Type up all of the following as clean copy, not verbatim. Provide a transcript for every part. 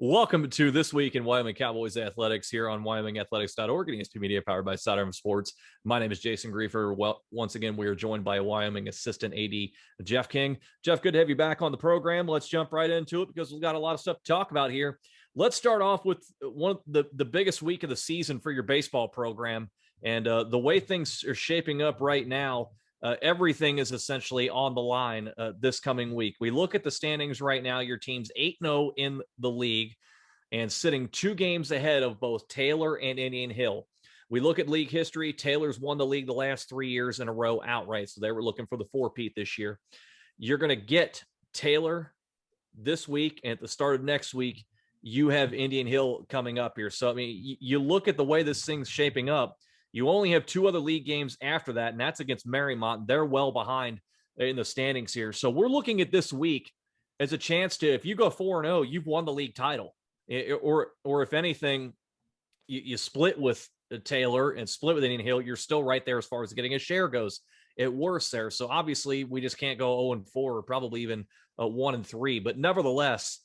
Welcome to This Week in Wyoming Cowboys Athletics here on WyomingAthletics.org and ESP Media powered by Sidearm Sports. My name is Jason Griefer. Well, once again, we are joined by Wyoming assistant AD Jeff King. Jeff, good to have you back on the program. Let's jump right into it because we've got a lot of stuff to talk about here. Let's start off with one of the biggest week of the season for your baseball program. And the way things are shaping up right now, everything is essentially on the line this coming week. We look at the standings right now. Your team's 8-0 in the league and sitting 2 games ahead of both Taylor and Indian Hill. We look at league history. Taylor's won the league the last 3 years in a row outright, so they were looking for the four-peat this year. You're going to get Taylor this week, and at the start of next week, you have Indian Hill coming up here. So, I mean, you look at the way this thing's shaping up, you only have 2 other league games after that, and that's against Marymount. They're well behind in the standings here. So we're looking at this week as a chance to, if you go 4-0, you've won the league title. Or if anything, you split with Taylor and split with Indian Hill, you're still right there as far as getting a share goes at worst there. So obviously we just can't go 0-4 or probably even 1-3. But nevertheless,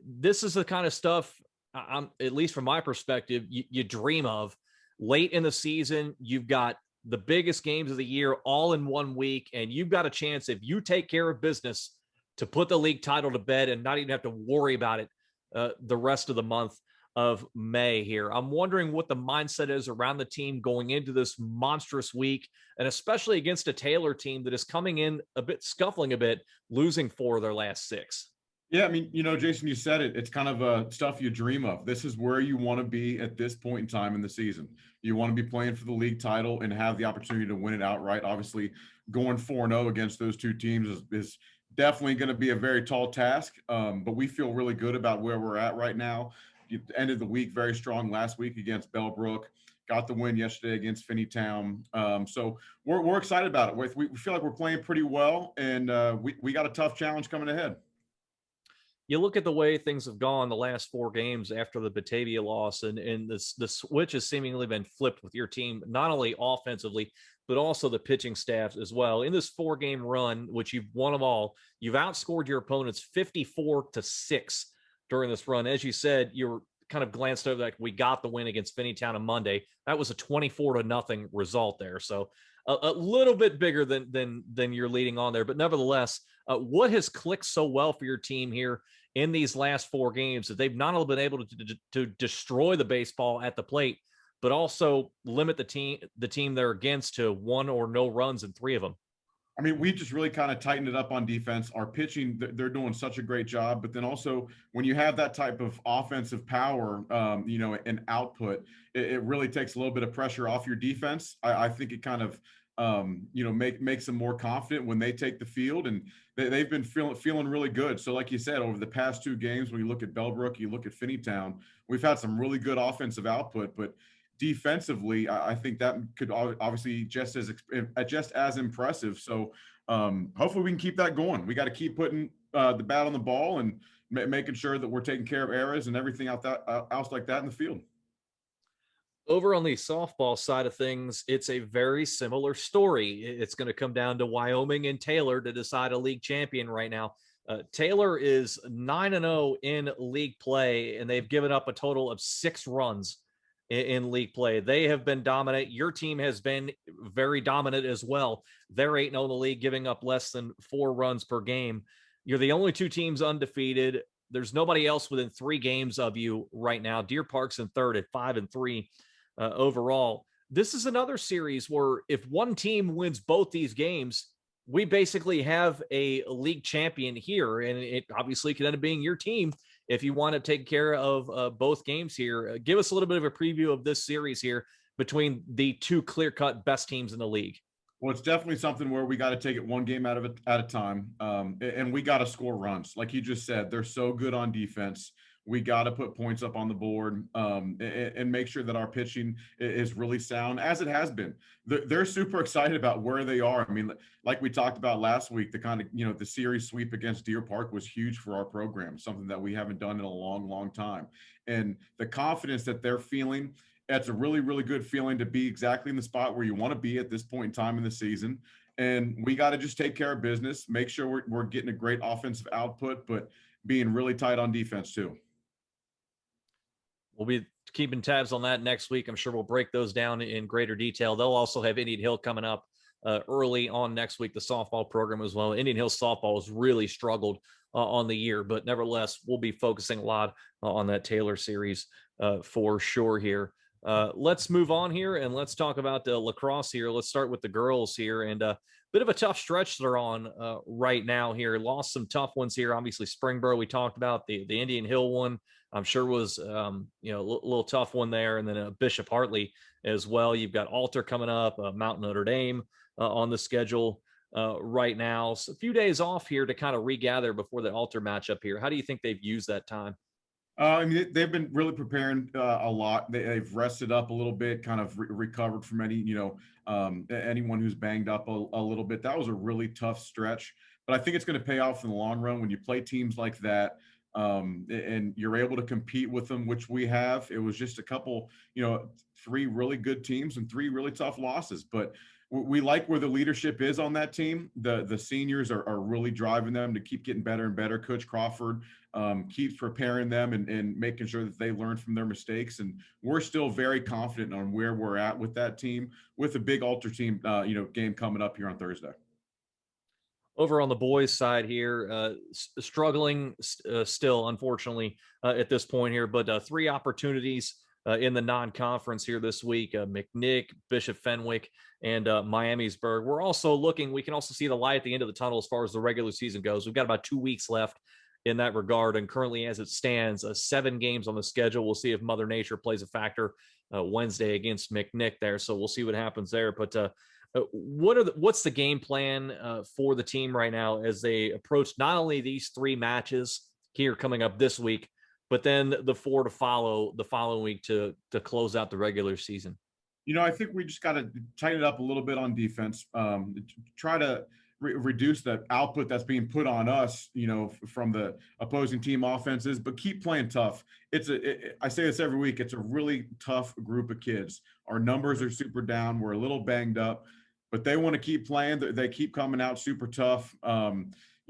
this is the kind of stuff, at least from my perspective, you dream of. Late in the season, you've got the biggest games of the year all in 1 week, and you've got a chance, if you take care of business, to put the league title to bed and not even have to worry about it the rest of the month of May here. I'm wondering what the mindset is around the team going into this monstrous week, and especially against a Taylor team that is coming in a bit, scuffling a bit, losing 4 of their last 6. Yeah, I mean, Jason, you said it. It's kind of stuff you dream of. This is where you want to be at this point in time in the season. You want to be playing for the league title and have the opportunity to win it outright. Obviously, going 4-0 against those 2 teams is definitely going to be a very tall task, but we feel really good about where we're at right now. You ended the week very strong last week against Bellbrook. Got the win yesterday against Finneytown. So we're excited about it. We feel like we're playing pretty well, and we got a tough challenge coming ahead. You look at the way things have gone the last 4 games after the Batavia loss, and the switch has seemingly been flipped with your team, not only offensively, but also the pitching staff as well. In this 4-game run, which you've won them all, you've outscored your opponents 54-6 during this run. As you said, you were kind of glanced over like we got the win against Finneytown on Monday. That was a 24-0 result there. So a little bit bigger than you're leading on there, but nevertheless, what has clicked so well for your team here in these last 4 games that they've not only been able to destroy the baseball at the plate, but also limit the team they're against to 1 or no runs in 3 of them? I mean, we just really kind of tightened it up on defense. Our pitching, they're doing such a great job. But then also, when you have that type of offensive power, and output, it really takes a little bit of pressure off your defense. I think it kind of, makes them more confident when they take the field, and they've been feeling really good. So, like you said, over the past 2 games, when you look at Bellbrook, you look at Finneytown, we've had some really good offensive output, but defensively, I think that could obviously just as impressive. So hopefully we can keep that going. We got to keep putting the bat on the ball and making sure that we're taking care of errors and everything else like that in the field. Over on the softball side of things, it's a very similar story. It's going to come down to Wyoming and Taylor to decide a league champion right now. Taylor is 9-0 in league play, and they've given up a total of 6 runs in league play. They have been dominant. Your team has been very dominant as well. They're 8-0 in the league, giving up less than 4 runs per game. You're the only 2 teams undefeated. There's nobody else within 3 games of you right now. Deer Park's in third at 5-3 overall. This is another series where if one team wins both these games, we basically have a league champion here, and it obviously could end up being your team if you want to take care of both games here. Give us a little bit of a preview of this series here between the 2 clear-cut best teams in the league. Well, it's definitely something where we got to take it one game at a time, and we got to score runs. Like you just said, they're so good on defense. We got to put points up on the board, and make sure that our pitching is really sound, as it has been. They're super excited about where they are. I mean, like we talked about last week, the kind of, the series sweep against Deer Park was huge for our program, something that we haven't done in a long, long time. And the confidence that they're feeling, that's a really, really good feeling to be exactly in the spot where you want to be at this point in time in the season. And we got to just take care of business, make sure we're getting a great offensive output, but being really tight on defense too. We'll be keeping tabs on that next week. I'm sure we'll break those down in greater detail. They'll also have Indian Hill coming up early on next week, the softball program as well. Indian Hill softball has really struggled on the year, but nevertheless, we'll be focusing a lot on that Taylor series for sure here. Let's move on here and let's talk about the lacrosse here. Let's start with the girls here, and bit of a tough stretch they're on right now here. Lost some tough ones here. Obviously, Springboro we talked about, the Indian Hill one I'm sure was a little tough one there, and then Bishop Hartley as well. You've got Alter coming up, Mount Notre Dame on the schedule right now. So a few days off here to kind of regather before the Alter matchup here. How do you think they've used that time? I mean, they've been really preparing a lot. They've rested up a little bit, kind of recovered from anyone who's banged up a little bit. That was a really tough stretch, but I think it's going to pay off in the long run when you play teams like that, and you're able to compete with them, which we have. It was just a couple, three really good teams and three really tough losses, but we like where the leadership is on that team. The seniors are really driving them to keep getting better and better. Coach Crawford keeps preparing them and making sure that they learn from their mistakes. And we're still very confident on where we're at with that team, with a big Alter team, game coming up here on Thursday. Over on the boys' side here, struggling still, unfortunately, at this point here, but three opportunities in the non-conference here this week: McNick, Bishop Fenwick, and Miamisburg. We can also see the light at the end of the tunnel as far as the regular season goes. We've got about 2 weeks left in that regard, and currently, as it stands, 7 games on the schedule. We'll see if Mother Nature plays a factor Wednesday against McNick there, so we'll see what happens there. But what's the game plan for the team right now as they approach not only these 3 matches here coming up this week, but then the 4 to follow the following week to close out the regular season? I think we just got to tighten it up a little bit on defense. Try to reduce the output that's being put on us, from the opposing team offenses, but keep playing tough. I say this every week. It's a really tough group of kids. Our numbers are super down. We're a little banged up, but they want to keep playing. They keep coming out super tough.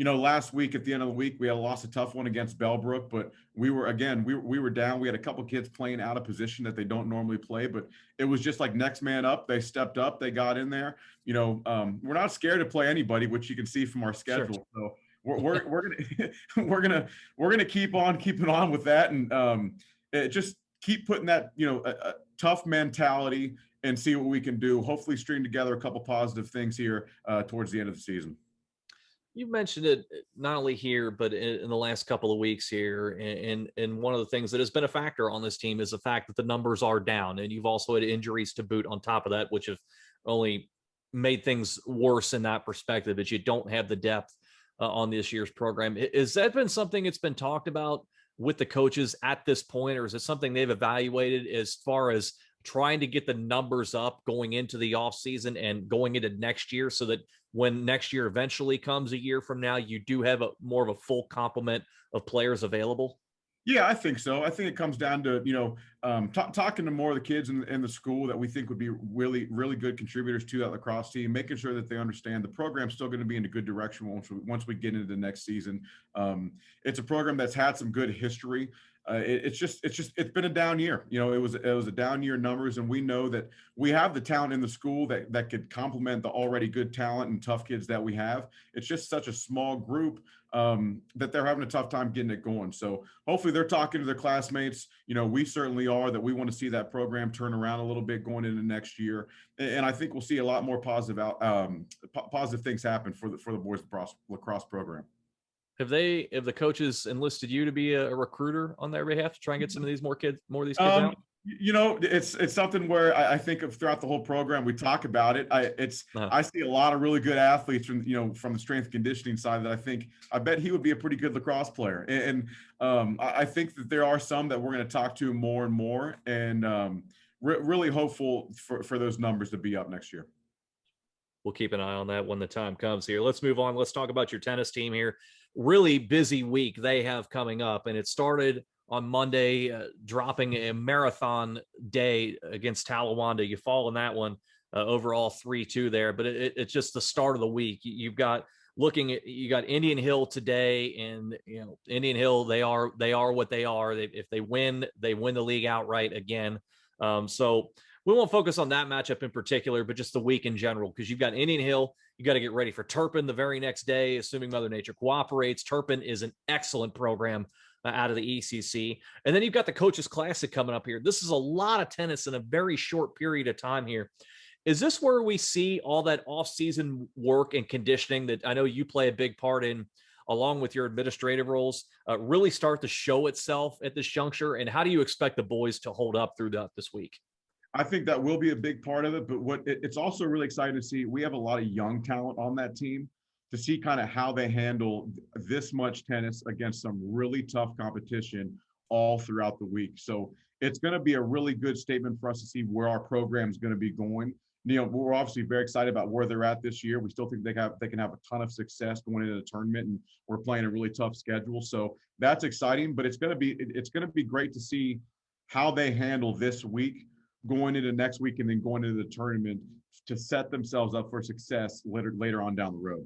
Last week at the end of the week, we had lost a tough one against Bellbrook, but we were down. We had a couple kids playing out of position that they don't normally play, but it was just like next man up. They stepped up, they got in there. We're not scared to play anybody, which you can see from our schedule. Sure. So we're gonna we're gonna keep on keeping on with that, and just keep putting that a tough mentality and see what we can do. Hopefully, string together a couple positive things here towards the end of the season. You mentioned it not only here, but in the last couple of weeks here. And one of the things that has been a factor on this team is the fact that the numbers are down. And you've also had injuries to boot on top of that, which have only made things worse in that perspective, that you don't have the depth on this year's program. Has that been something that's been talked about with the coaches at this point, or is it something they've evaluated as far as trying to get the numbers up going into the offseason and going into next year, so that when next year eventually comes a year from now, you do have more of a full complement of players available? Yeah, I think so. I think it comes down to, talking to more of the kids in the school that we think would be really, really good contributors to that lacrosse team, making sure that they understand the program's still going to be in a good direction once we get into the next season. It's a program that's had some good history. It's been a down year. It was a down year numbers, and we know that we have the talent in the school that could complement the already good talent and tough kids that we have. It's just such a small group that they're having a tough time getting it going. So hopefully they're talking to their classmates. We certainly are, that we want to see that program turn around a little bit going into next year. And I think we'll see a lot more positive things happen for the boys lacrosse program. Have the coaches enlisted you to be a recruiter on their behalf to try and get some of these more of these kids out? It's something where I think of throughout the whole program. We talk about it. I see a lot of really good athletes from the strength and conditioning side that I bet he would be a pretty good lacrosse player. And I think that there are some that we're going to talk to more and more, and really hopeful for those numbers to be up next year. We'll keep an eye on that when the time comes here. Let's move on. Let's talk about your tennis team here. Really busy week they have coming up, and it started on Monday, dropping a marathon day against Talawanda. You fall in that one overall 3-2 there, but it's just the start of the week. You've got looking at, you got Indian Hill today, and Indian Hill, they are what they are. If they win the league outright again. So we won't focus on that matchup in particular, but just the week in general, because you've got Indian Hill. You got to get ready for Turpin the very next day, assuming Mother Nature cooperates. Turpin is an excellent program out of the ECC. And then you've got the Coaches Classic coming up here. This is a lot of tennis in a very short period of time here. Is this where we see all that off-season work and conditioning that I know you play a big part in, along with your administrative roles, really start to show itself at this juncture? And how do you expect the boys to hold up throughout this week? I think that will be a big part of it, but it's also really exciting to see. We have a lot of young talent on that team, to see kind of how they handle this much tennis against some really tough competition all throughout the week. So it's going to be a really good statement for us to see where our program is going to be going. We're obviously very excited about where they're at this year. We still think they can have a ton of success going into the tournament, and we're playing a really tough schedule. So that's exciting, but it's going to be great to see how they handle this week, going into next week, and then going into the tournament to set themselves up for success later on down the road.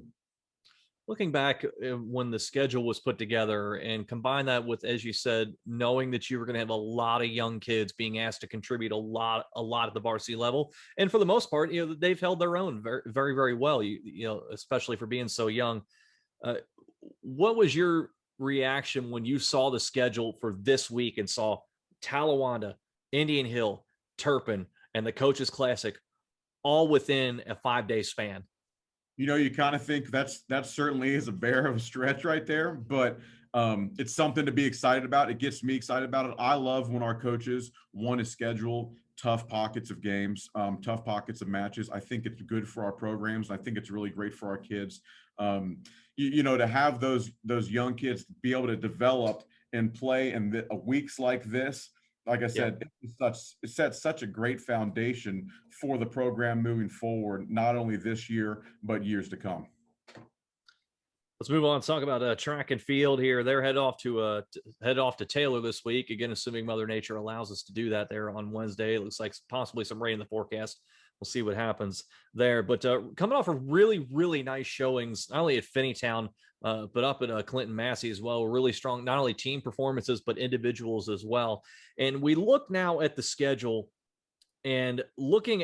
Looking back when the schedule was put together, and combine that with, as you said, knowing that you were going to have a lot of young kids being asked to contribute a lot at the varsity level, and for the most part, they've held their own very, very, very well. Especially for being so young. What was your reaction when you saw the schedule for this week and saw Talawanda, Indian Hill, Turpin, and the Coaches Classic all within a 5-day span? You kind of think that certainly is a bear of a stretch right there, but it's something to be excited about. It gets me excited about it. I love when our coaches want to schedule tough pockets of games, tough pockets of matches. I think it's good for our programs. I think it's really great for our kids. To have those young kids be able to develop and play in weeks like this. Like I said, it sets such a great foundation for the program moving forward, not only this year, but years to come. Let's move on and talk about track and field here. They're head off to Taylor this week. Again, assuming Mother Nature allows us to do that there on Wednesday. It looks like possibly some rain in the forecast. We'll see what happens there. But coming off of really, really nice showings, not only at Finneytown, but up at Clinton Massie as well. Really strong, not only team performances, but individuals as well. And we look now at the schedule, and looking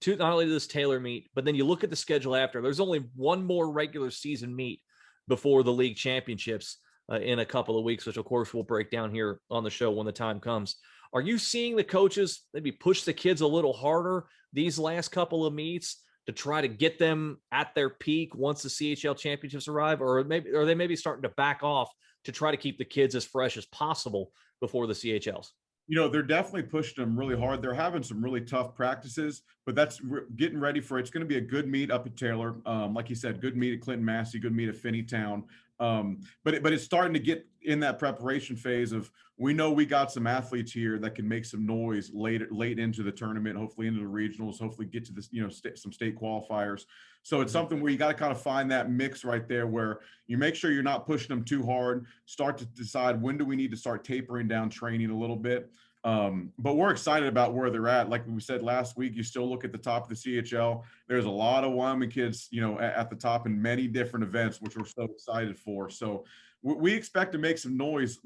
to not only this Taylor meet, but then you look at the schedule after. There's only one more regular season meet before the league championships in a couple of weeks, which of course we'll break down here on the show when the time comes. Are you seeing the coaches maybe push the kids a little harder these last couple of meets to try to get them at their peak once the CHL championships arrive, or are they maybe starting to back off to try to keep the kids as fresh as possible before the CHLs? They're definitely pushing them really hard. They're having some really tough practices, but that's getting ready for it. It's going to be a good meet up at Taylor. Like you said, good meet at Clinton Massie, good meet at Finneytown. But it's starting to get in that preparation phase of, we know we got some athletes here that can make some noise late into the tournament, hopefully into the regionals, hopefully get to this, some state qualifiers. So it's something where you got to kind of find that mix right there, where you make sure you're not pushing them too hard, start to decide when do we need to start tapering down training a little bit. But we're excited about where they're at. Like we said last week, you still look at the top of the CHL. There's a lot of Wyoming kids, at the top in many different events, which we're so excited for. So we expect to make some noise,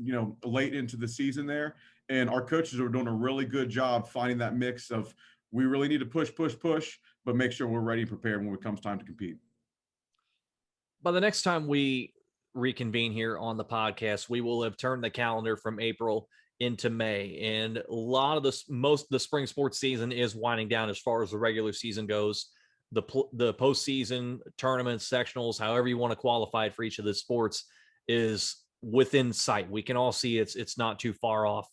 late into the season there. And our coaches are doing a really good job finding that mix of, we really need to push, but make sure we're ready and prepared when it comes time to compete. By the next time we reconvene here on the podcast, we will have turned the calendar from April into May, and a lot of the spring sports season is winding down as far as the regular season goes. The postseason tournaments, sectionals, however you want to qualify it for each of the sports, is within sight. We can all see it's not too far off.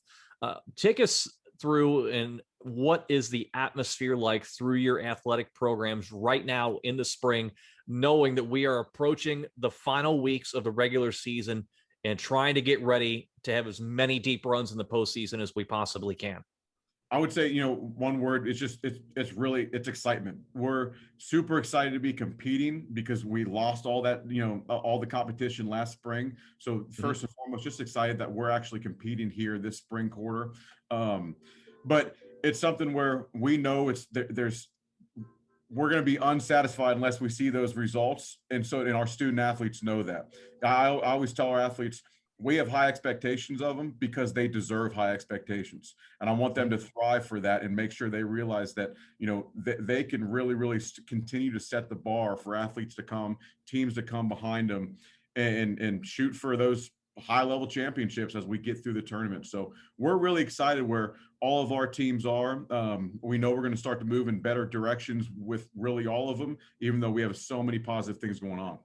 Take us through, and what is the atmosphere like through your athletic programs right now in the spring, knowing that we are approaching the final weeks of the regular season and trying to get ready to have as many deep runs in the postseason as we possibly can? I would say, one word, it's excitement. We're super excited to be competing because we lost all that, all the competition last spring. So first and foremost, just excited that we're actually competing here this spring quarter. But it's something where we know we're going to be unsatisfied unless we see those results. And so, and our student athletes know that. I always tell our athletes, we have high expectations of them because they deserve high expectations. And I want them to thrive for that and make sure they realize that, they can really, really continue to set the bar for athletes to come, teams to come behind them and shoot for those high level championships as we get through the tournament. So we're really excited where all of our teams are. We know we're going to start to move in better directions with really all of them, even though we have so many positive things going on.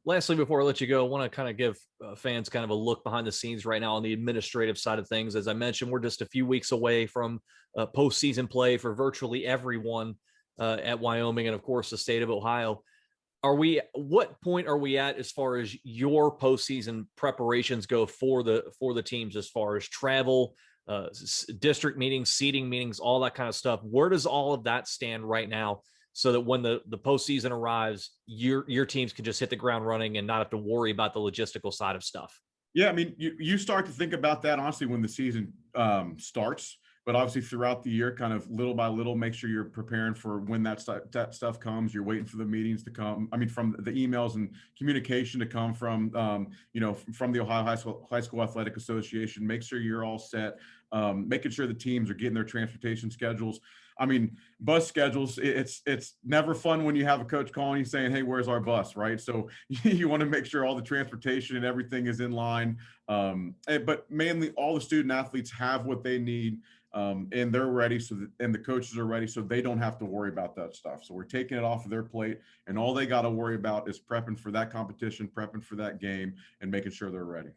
Lastly, before I let you go, I want to kind of give fans kind of a look behind the scenes right now on the administrative side of things. As I mentioned, we're just a few weeks away from postseason play for virtually everyone at Wyoming and, of course, the state of Ohio. What point are we at as far as your postseason preparations go for the teams, as far as travel, district meetings, seating meetings, all that kind of stuff? Where does all of that stand right now, so that when the postseason arrives, your teams can just hit the ground running and not have to worry about the logistical side of stuff? Yeah, I mean, you start to think about that honestly when the season starts, but obviously throughout the year, kind of little by little, make sure you're preparing for when that stuff comes. You're waiting for the meetings to come. I mean, from the emails and communication to come from, from the Ohio High School Athletic Association. Make sure you're all set. Making sure the teams are getting their transportation schedules. I mean, bus schedules, it's never fun when you have a coach calling you saying, hey, where's our bus, right? So you want to make sure all the transportation and everything is in line. But mainly all the student athletes have what they need, and they're ready, and the coaches are ready, so they don't have to worry about that stuff. So we're taking it off of their plate, and all they got to worry about is prepping for that competition, prepping for that game, and making sure they're ready.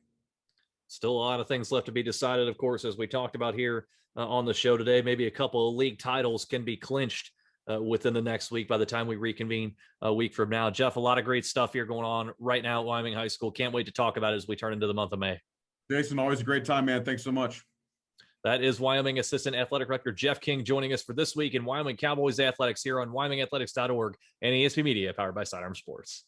Still a lot of things left to be decided, of course, as we talked about here on the show today. Maybe a couple of league titles can be clinched within the next week by the time we reconvene a week from now. Jeff, a lot of great stuff here going on right now at Wyoming High School. Can't wait to talk about it as we turn into the month of May. Jason, always a great time, man. Thanks so much. That is Wyoming Assistant Athletic Director Jeff King joining us for this week in Wyoming Cowboys Athletics here on WyomingAthletics.org and ESP Media, powered by Sidearm Sports.